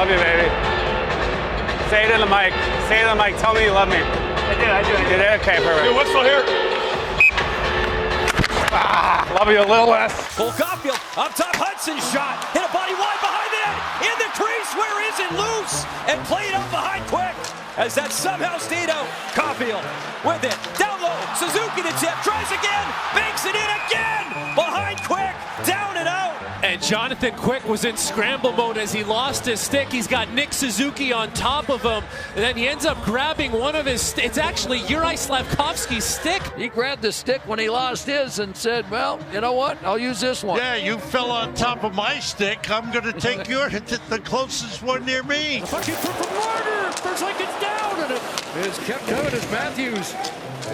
love you, baby. Say it in the mic. Say it in the mic. Tell me you love me. I do. You did? Okay, perfect. Hey, whistle here. Love you a little less. Cole Caulfield up top, Hudson shot. Hit a body wide behind the net. In the crease, where is it? Loose. And played up behind Quick. As that somehow stayed out. Caulfield with it. Down low. Suzuki to tip. Tries again. Banks it in again. Behind Quick. Down and out. And Jonathan Quick was in scramble mode as he lost his stick. He's got Nick Suzuki on top of him. And then he ends up grabbing one of his it's actually Yuri Slavkovsky's stick. He grabbed the stick when he lost his and said, well, you know what? I'll use this one. Yeah, you fell on top of my stick. I'm going to take your hit, the closest one near me. Punching from Marner. First Lincoln's down. And it is kept out as Matthews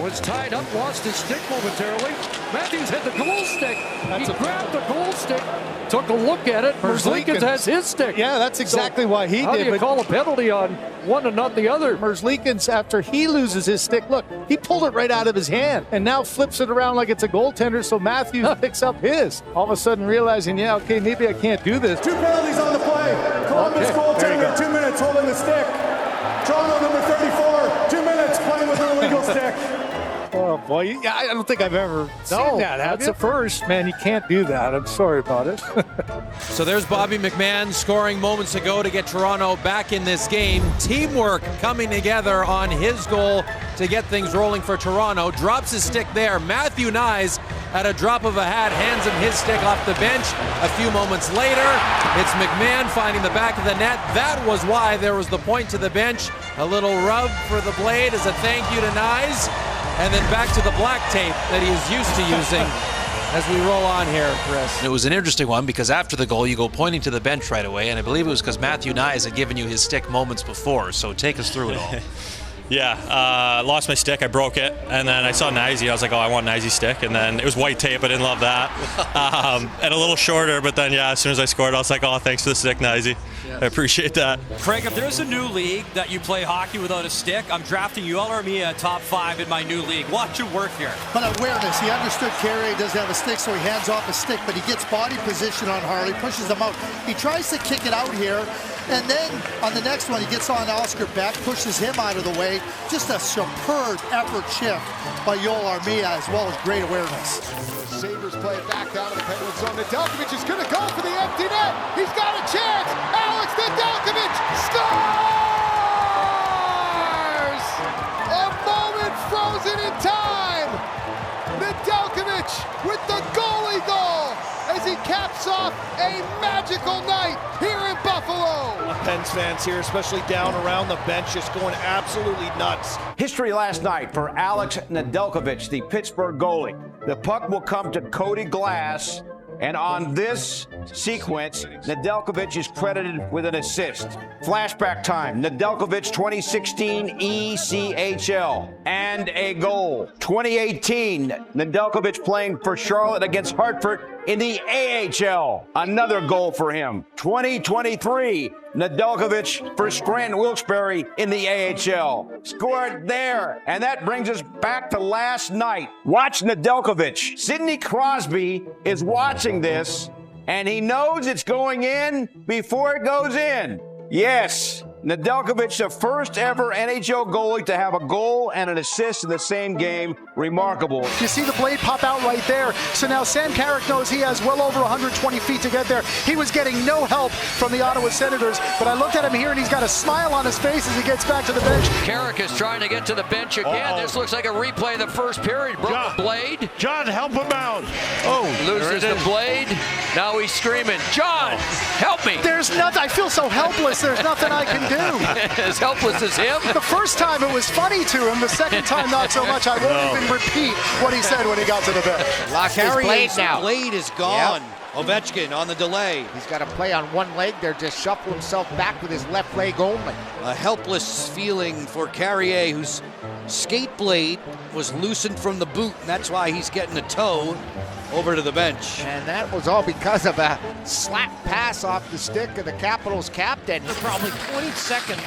was tied up, lost his stick momentarily. Matthews had the goal stick. He grabbed the goal stick, took a look at it. Merzlikins has his stick. Yeah, that's exactly why he how did. How do you call a penalty on one and not the other? Merzlikins, after he loses his stick, look, he pulled it right out of his hand and now flips it around like it's a goaltender, so Matthews picks up his. All of a sudden realizing, yeah, okay, maybe I can't do this. 2 penalties on the play. Columbus goaltender, 2 minutes holding the stick. Toronto number 34, 2 minutes playing with an illegal stick. Oh boy, I don't think I've ever seen that. That's a first, man. You can't do that. I'm sorry about it. So there's Bobby McMann scoring moments ago to get Toronto back in this game. Teamwork coming together on his goal to get things rolling for Toronto. Drops his stick there. Matthew Knies, at a drop of a hat, hands him his stick off the bench. A few moments later, it's McMann finding the back of the net. That was why there was the point to the bench. A little rub for the blade as a thank you to Knies. And then back to the black tape that he is used to using as we roll on here, Chris. It was an interesting one because after the goal, you go pointing to the bench right away, and I believe it was because Matthew Knies had given you his stick moments before, so take us through it all. Yeah, lost my stick, I broke it, and then I saw Kniesy, I was like, oh, I want Kniesy stick, and then it was white tape, I didn't love that, and a little shorter, but then, yeah, as soon as I scored, I was like, oh, thanks for the stick, Kniesy. I appreciate that. Craig, if there's a new league that you play hockey without a stick, I'm drafting Yoel Armia top 5 in my new league. Watch him work here. But awareness, he understood Carrier doesn't have a stick, so he hands off a stick, but he gets body position on Harley, pushes him out. He tries to kick it out here, and then on the next one, he gets on Oscar Beck, pushes him out of the way. Just a superb effort shift by Yoel Armia, as well as great awareness. Sabres play it back down to the Penguin zone. Nedeljkovic is going to go for the empty net. He's got a chance. Alex Nedeljkovic scores! A moment frozen in time. Nedeljkovic with the goalie goal as he caps off a magical night here in Buffalo. Pens fans here, especially down around the bench, just going absolutely nuts. History last night for Alex Nedeljkovic, the Pittsburgh goalie. The puck will come to Cody Glass, and on this sequence, Nedeljkovic is credited with an assist. Flashback time, Nedeljkovic 2016 ECHL, and a goal. 2018, Nedeljkovic playing for Charlotte against Hartford in the AHL. Another goal for him. 2023, Nedeljkovic for Scranton Wilkes-Barre in the AHL. Scored there. And that brings us back to last night. Watch Nedeljkovic. Sidney Crosby is watching this, and he knows it's going in before it goes in. Yes, Nedeljkovic, the first ever NHL goalie to have a goal and an assist in the same game. Remarkable. You see the blade pop out right there. So now Sam Carrick knows he has well over 120 feet to get there. He was getting no help from the Ottawa Senators, but I looked at him here and he's got a smile on his face as he gets back to the bench. Carrick is trying to get to the bench again. This looks like a replay of the first period. Broke the blade. John, help him out. Oh, loses the blade. Now he's screaming, John, help me. There's nothing. I feel so helpless. There's nothing I can do. As helpless as him? The first time it was funny to him. The second time not so much. I won't even repeat what he said when he got to the bench. Lost his blade now. Blade is gone. Yep. Ovechkin on the delay. He's got to play on one leg there, just shuffle himself back with his left leg only. A helpless feeling for Carrier, whose skate blade was loosened from the boot, and that's why he's getting a toe over to the bench. And that was all because of a slap pass off the stick of the Capitals captain. For probably 20 seconds,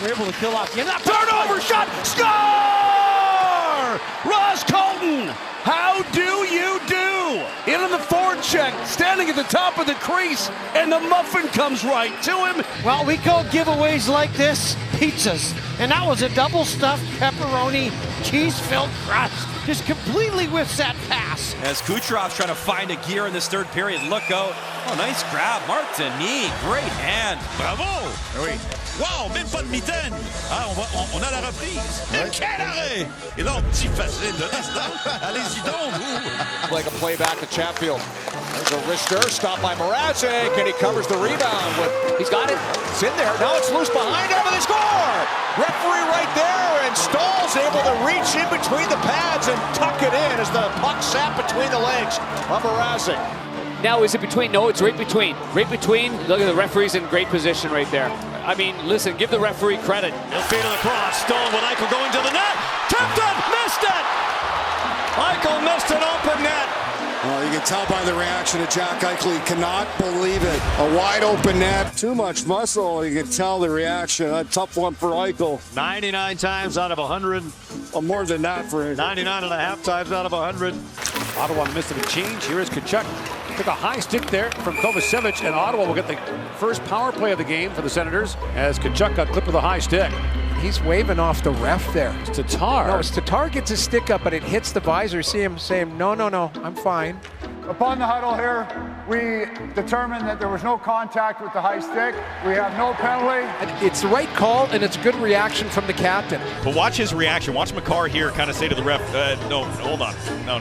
we're able to kill off the end. Turnover shot, score! score. Ross Colton, how do you do? In on the forecheck, standing at the top of the crease, and the muffin comes right to him. Well, we call giveaways like this pizzas. And that was a double stuffed pepperoni, cheese-filled crust. Just completely whiffs that pass. As Kucherov's trying to find a gear in this third period. Look out. Oh, nice grab. Martini, great hand. Bravo. Oui. Wow, même pas de mitaine. Ah, on a la reprise. Mais quel arrêt! Et là, petit facile de l'instant. Allez-y donc, vous. Like a play back to Chatfield. There's a wrister, stopped by Mrazek, and he covers the rebound. He's got it. It's in there. Now it's loose behind him, and they score! Referee right there, and Stahl's able to reach in between the pads and tuck it in as the puck sat between the legs of Mrazek. Now, is it between? No, it's right between. Right between. Look at the referee's in great position right there. I mean, listen, give the referee credit. He'll feed on the cross. Stolen with Eichel going to the net. Tipped it! Missed it! Eichel missed an open net. Well, you can tell by the reaction of Jack Eichel. He cannot believe it. A wide open net. Too much muscle. You can tell the reaction. A tough one for Eichel. 99 times out of 100. Well, more than that for him. 99.5 times out of 100. Ottawa missed a change. Here is Tkachuk. Took a high stick there from Kovacevic, and Ottawa will get the first power play of the game for the Senators as Tkachuk got clipped with a high stick. He's waving off the ref there. It's Tatar. No, it's Tatar gets his stick up, but it hits the visor. See him saying, no, I'm fine. Upon the huddle here, we determined that there was no contact with the high stick. We have no penalty. It's the right call, and it's good reaction from the captain. But watch his reaction. Watch Makar here kind of say to the ref, no, hold on. No.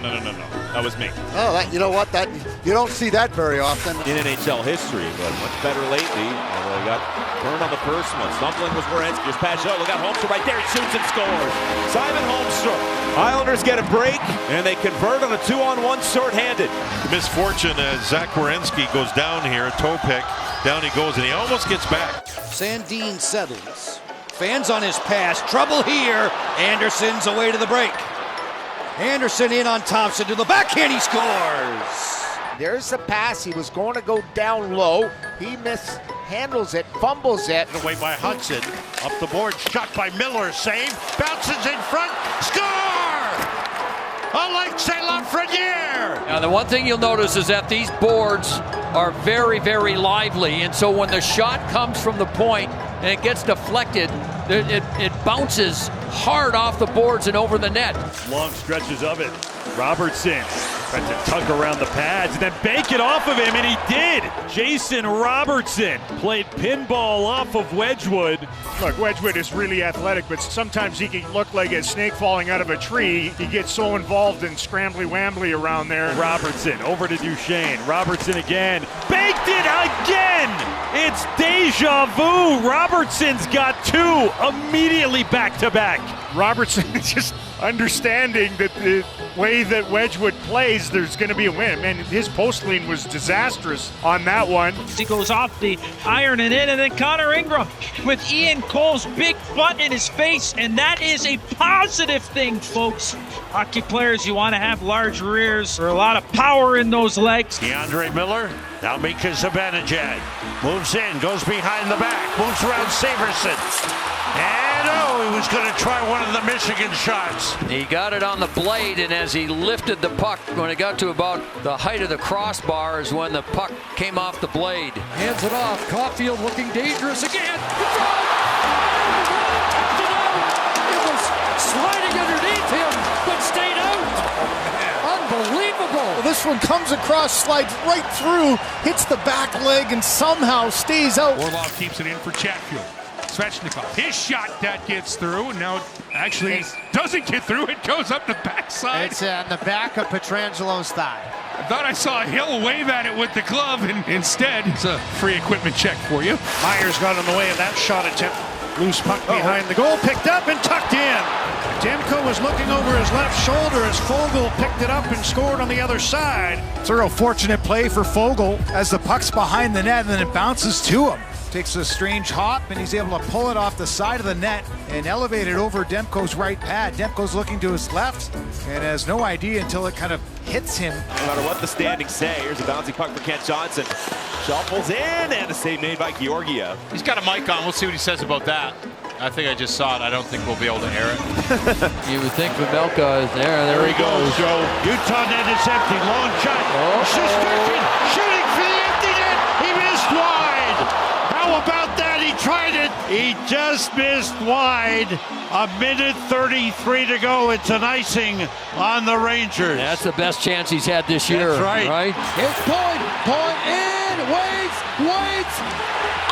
That was me. Oh, you know what? That you don't see that very often. In NHL history, but much better lately. They got burned on the first one. Stumbling was Werenski. Just passed out. Look at Holmstrom right there. He shoots and scores. Simon Holmstrom. Islanders get a break, and they convert on a 2-on-1 short-handed. Misfortune as Zach Werenski goes down here, a toe pick. Down he goes, and he almost gets back. Sandin settles. Fans on his pass. Trouble here. Anderson's away to the break. Anderson in on Thompson to the backhand. He scores. There's the pass. He was going to go down low. He mishandles it, fumbles it. Away by Hudson. Up the board, shot by Miller. Save. Bounces in front. Score! Alexis Lafreniere! Now, the one thing you'll notice is that these boards are very, very lively. And so when the shot comes from the point and it gets deflected, it bounces hard off the boards and over the net. Long stretches of it. Robertson tried to tug around the pads and then bank it off of him, and he did. Jason Robertson played pinball off of Wedgwood. Look, Wedgwood is really athletic, but sometimes he can look like a snake falling out of a tree. He gets so involved in scrambly-wambly around there. Robertson over to Duchesne. Robertson again. Banked it again! It's deja vu. Robertson's got two immediately back-to-back. Robertson is just understanding that the way that Wedgwood plays, there's going to be a win. Man, his post lean was disastrous on that one. He goes off the iron and in, and then Connor Ingram with Ian Cole's big butt in his face, and that is a positive thing, folks. Hockey players, you want to have large rears or a lot of power in those legs. DeAndre Miller, now Mika Zibanejad. Moves in, goes behind the back, moves around Severson. And he was going to try one of the Michigan shots. He got it on the blade, and as he lifted the puck, when it got to about the height of the crossbar is when the puck came off the blade. Hands it off. Caulfield looking dangerous again. It was sliding underneath him, but stayed out. Unbelievable. Well, this one comes across, slides right through, hits the back leg, and somehow stays out. Orlov keeps it in for Chatfield. Svechnikov, his shot that gets through. Now, actually, it doesn't get through. It goes up the backside. It's on the back of Petrangelo's thigh. I thought I saw Hill wave at it with the glove, and instead, it's a free equipment check for you. Myers got in the way of that shot attempt. Loose puck behind the goal, picked up and tucked in. Demko was looking over his left shoulder as Fogle picked it up and scored on the other side. It's a real fortunate play for Fogle as the puck's behind the net and then it bounces to him. Takes a strange hop and he's able to pull it off the side of the net and elevate it over Demko's right pad. Demko's looking to his left and has no idea until it kind of hits him. No matter what the standings say, here's a bouncing puck for Kent Johnson. Shuffles in, and a save made by Georgiev. He's got a mic on. We'll see what he says about that. I think I just saw it. I don't think we'll be able to air it. You would think Pavelka is there. There he goes. Joe. Utah net is empty. Long shot. Shesterkin shooting for the empty net. He missed wide. How about that? He tried it. He just missed wide. 1:33 to go. It's an icing on the Rangers. That's the best chance he's had this year. That's right. It's point in, waits.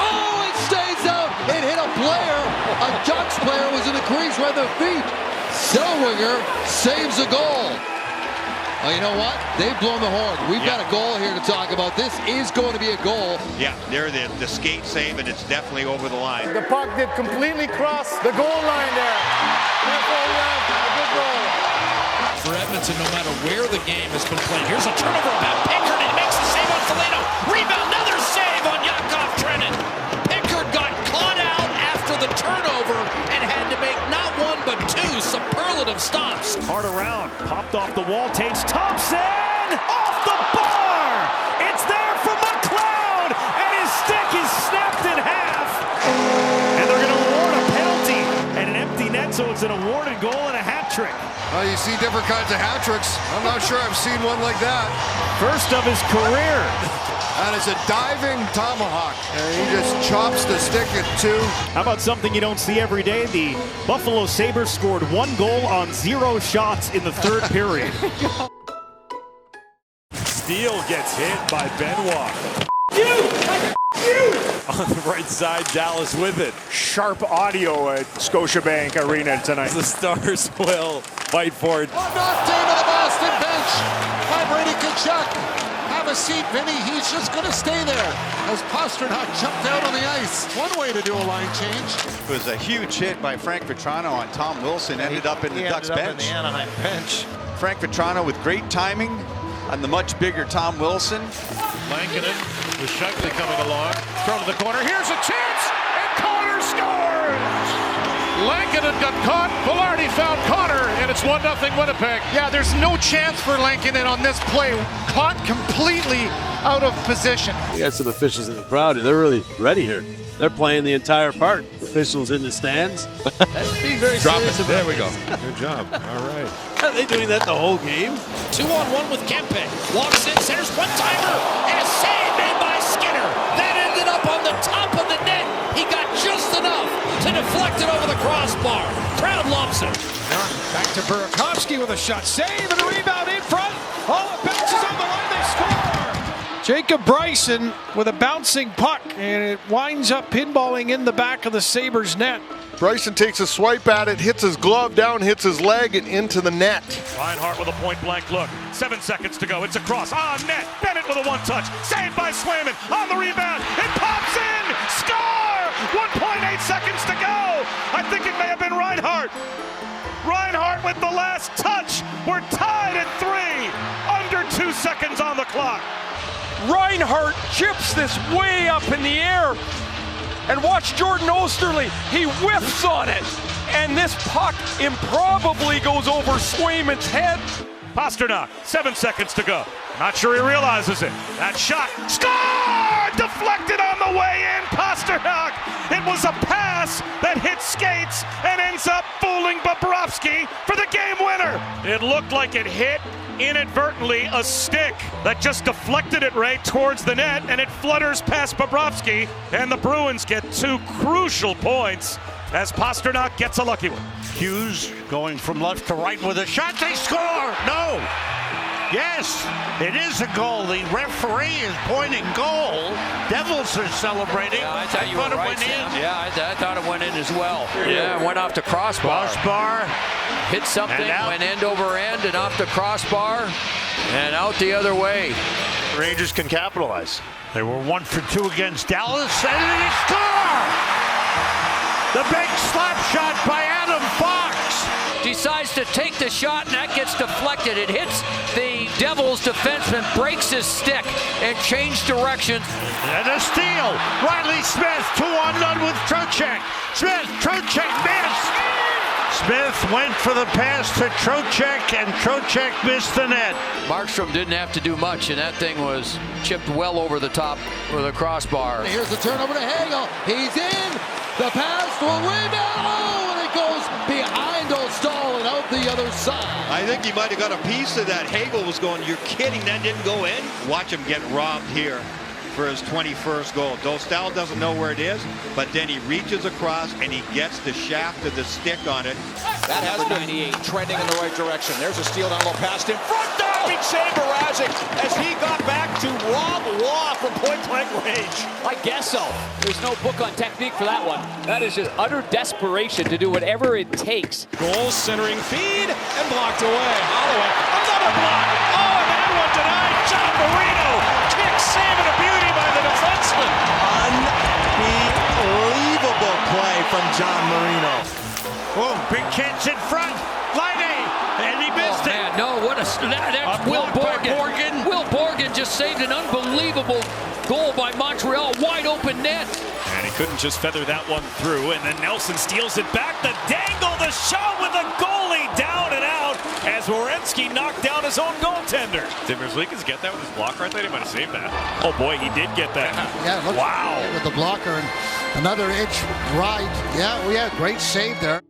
Oh, it stays out. It hit a player. A Ducks player was in the crease right at their feet. Zellweger saves a goal. Oh, you know what? They've blown the horn. We've got a goal here to talk about. This is going to be a goal. Yeah, there the skate save, and it's definitely over the line. The puck did completely cross the goal line there. Therefore, we have a good goal. For Edmonton, no matter where the game has been played. Here's a turnover about Pickard, and he makes the save on Foligno. Rebound, another save on Yakov Trenin. Pickard got caught out after the turnover and had to make not one but two superlative stops. Hard around, popped off the wall, takes Thompson off the bar. It's there for McLeod, and his stick is snapped in half. And they're going to award a penalty and an empty net, so it's an awarded goal and a hat trick. Well, you see different kinds of hat tricks. I'm not sure I've seen one like that. First of his career. And it's a diving tomahawk. And he just chops the stick at two. How about something you don't see every day? The Buffalo Sabres scored 1 goal on 0 shots in the third period. Steele gets hit by Benoit. On the right side, Dallas with it. Sharp audio at Scotiabank Arena tonight. The Stars will fight for it. Knocked into the Boston bench by Brady Tkachuk. Have a seat, Vinny. He's just going to stay there as Pastrnak jumped out on the ice. One way to do a line change. It was a huge hit by Frank Vatrano on Tom Wilson. Ended up in the Ducks bench. In the Anaheim bench. Frank Vatrano with great timing on the much bigger Tom Wilson. Lankinen with Shankly coming along. Throw to the corner. Here's a chance, and Connor scores! Lankinen got caught. Velarde found Connor, and it's 1-0 Winnipeg. Yeah, there's no chance for Lankinen on this play. Caught completely out of position. We got some officials in the crowd, and they're really ready here. They're playing the entire part. Officials in the stands. That's being very serious. There we go. Good job. All right. Are they doing that the whole game? 2-on-1 with Kempe. Walks in, centers one-timer, and a save made by Skinner. That ended up on the top of the net. He got just enough to deflect it over the crossbar. Crowd loves it. Back to Burakovsky with a shot. Save and a rebound in front. Oh, it bounces on the line. They score. Jacob Bryson with a bouncing puck, and it winds up pinballing in the back of the Sabres net. Bryson takes a swipe at it, hits his glove down, hits his leg, and into the net. Reinhart with a point-blank look. 7 seconds to go. It's a cross on net. Bennett with a one-touch. Saved by Swayman. On the rebound. It pops in. Score! 1.8 seconds to go. I think it may have been Reinhart. Reinhart with the last touch. We're tied at 3. Under 2 seconds on the clock. Reinhart chips this way up in the air. And watch Jordan Osterley. He whiffs on it. And this puck improbably goes over Swayman's head. Pastrnak, 7 seconds to go. Not sure he realizes it. That shot. Score! Deflected on the way in. Pastrnak. It was a pass that hit skates and ends up fooling Bobrovsky for the game winner. It looked like it hit inadvertently a stick that just deflected it right towards the net, and it flutters past Bobrovsky, and the Bruins get 2 crucial points as Pastrnak gets a lucky one. Hughes going from left to right with a shot. They score! No! Yes, it is a goal. The referee is pointing goal. Devils are celebrating. Yeah, I thought you were right, Sam. Yeah, I thought it went in as well. Yeah, it went off the crossbar. Hit something, went end over end and off the crossbar and out the other way. Rangers can capitalize. They were 1 for 2 against Dallas, and they score! The big slap shot by Adam Fox. Decides to take the shot, and that gets deflected. It hits the Devils defenseman, breaks his stick, and changed directions. And a steal. Riley Smith, 2-on-0 with Trocheck. Trocheck missed. Smith went for the pass to Trocheck, and Trocheck missed the net. Markstrom didn't have to do much, and that thing was chipped well over the top of the crossbar. Here's the turnover to Hagel. He's in. The pass to a rebound. Oh, and it goes behind O'Stahl and out the other side. I think he might have got a piece of that. Hagel was going, you're kidding, that didn't go in? Watch him get robbed here for his 21st goal. Dostal doesn't know where it is, but then he reaches across and he gets the shaft of the stick on it. That has been trending in the right direction. There's a steal down low past him. Front down, big save Mrazek as he got back to rob Waugh from point-blank range. I guess so. There's no book on technique for that one. That is just utter desperation to do whatever it takes. Goal centering feed and blocked away. Holloway, another block. Oh, and that one denied. John Marino. Kick, save, and a beauty by the defenseman. Unbelievable play from John Marino. Boom, big chance in front. Line A, and he missed it. Man, no, what that's Will Borgen. Will Borgen just saved an unbelievable goal by Montreal. Wide open net. And he couldn't just feather that one through. And then Nelson steals it back. The dangle, the shot with the goalie down and out as Werenski knocked down his own goaltender. Did Merzlikins get that with his blocker? I thought he might have saved that. Oh boy, he did get that. Yeah, look, wow. With the blocker and another edge right. Yeah, we had a great save there.